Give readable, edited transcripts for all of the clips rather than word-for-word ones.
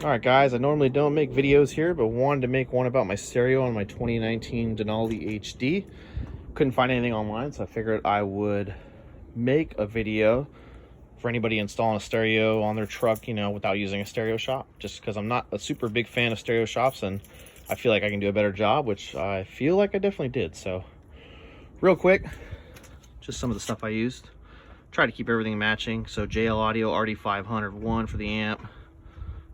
Alright guys, I normally don't make videos here, but wanted to make one about my stereo on my 2019 Denali HD. Couldn't find anything online, so I figured I would make a video for anybody installing a stereo on their truck, you know, without using a stereo shop. Just because I'm not a super big fan of stereo shops, and I feel like I can do a better job, which I feel like I definitely did. So, real quick, just some of the stuff I used. Try to keep everything matching. So JL Audio RD501 for the amp.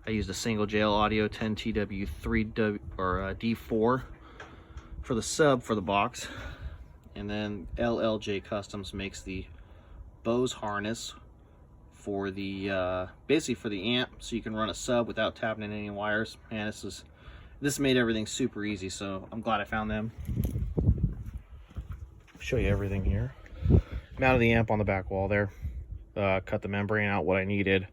I used a single JL Audio 10TW3 or D4 for the sub for the box. And then LLJ Customs makes the Bose harness for the basically for the amp, so you can run a sub without tapping in any wires. And this made everything super easy, so I'm glad I found them. Show you everything here. Mounted the amp on the back wall there. Cut the membrane out what I needed.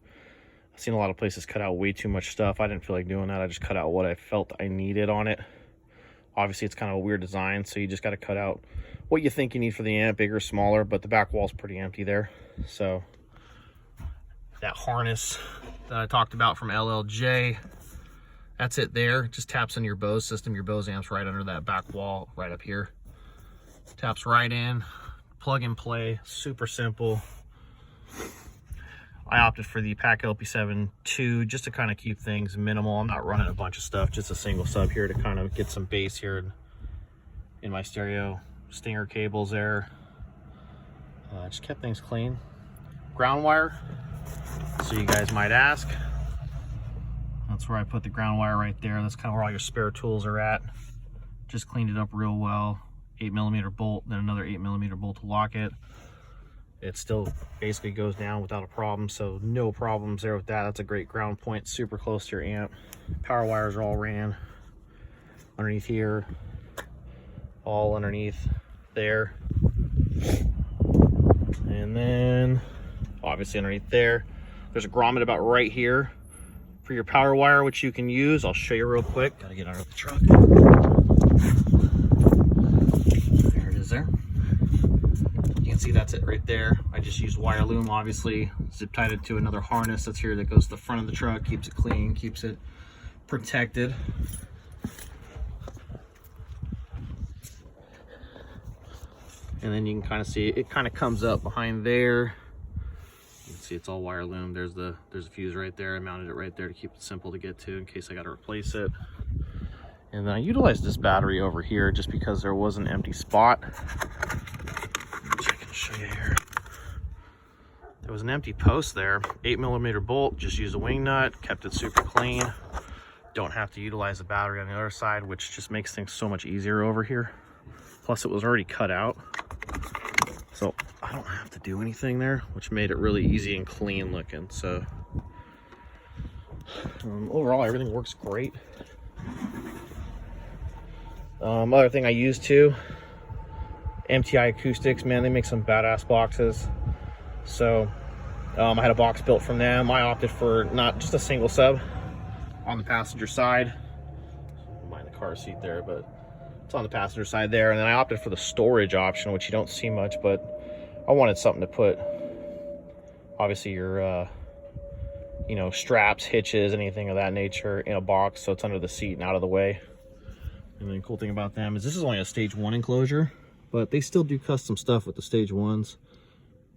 I've seen a lot of places cut out way too much stuff. I didn't feel like doing that. I just cut out what I felt I needed on it. Obviously, it's kind of a weird design, so you just got to cut out what you think you need for the amp, bigger, smaller, but the back wall's pretty empty there. So that harness that I talked about from LLJ, that's it there. It just taps in your Bose system. Your Bose amp's right under that back wall, right up here. Taps right in, plug and play, super simple. I opted for the PAC LP7 II just to kind of keep things minimal. I'm not running a bunch of stuff, just a single sub here to kind of get some bass here in my stereo. Stinger cables there. Just kept things clean. Ground wire, so you guys might ask. That's where I put the ground wire right there. That's kind of where all your spare tools are at. Just cleaned it up real well. 8mm bolt, then another 8mm bolt to lock it. It still basically goes down without a problem, so no problems there with that. That's a great ground point, super close to your amp. Power wires are all ran underneath here, all underneath there. And then obviously underneath there, there's a grommet about right here for your power wire, which you can use. I'll show you real quick. Gotta get under the truck. There it is there. You can see that's it right there. I just used wire loom, obviously, zip tied it to another harness that's here that goes to the front of the truck, keeps it clean, keeps it protected. And then you can kind of see it kind of comes up behind there. You can see it's all wire loom. There's a fuse right there. I mounted it right there to keep it simple to get to in case I got to replace it. And then I utilized this battery over here just because there was an empty spot. Show you here. There was an empty post there. 8mm bolt, just used a wing nut, kept it super clean. Don't have to utilize the battery on the other side, which just makes things so much easier over here. Plus it was already cut out, so I don't have to do anything there, which made it really easy and clean looking. So overall everything works great. Other thing I used too, MTI Acoustics, man, they make some badass boxes. So I had a box built from them. I opted for not just a single sub on the passenger side. Don't mind the car seat there, but it's on the passenger side there. And then I opted for the storage option, which you don't see much, but I wanted something to put, obviously, your you know, straps, hitches, anything of that nature in a box, so it's under the seat and out of the way. And the cool thing about them is this is only a stage 1 enclosure, but they still do custom stuff with the stage 1s.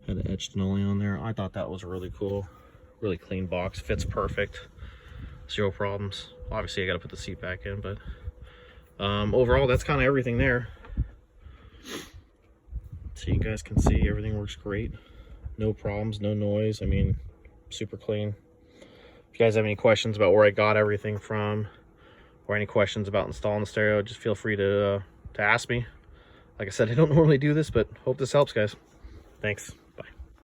Had an etched Denali on there. I thought that was really cool. Really clean box, fits perfect, zero problems. Obviously I got to put the seat back in, but overall that's kind of everything there. So you guys can see everything works great. No problems, no noise. I mean, super clean. If you guys have any questions about where I got everything from, or any questions about installing the stereo, just feel free to ask me. Like I said, I don't normally do this, but hope this helps, guys. Thanks.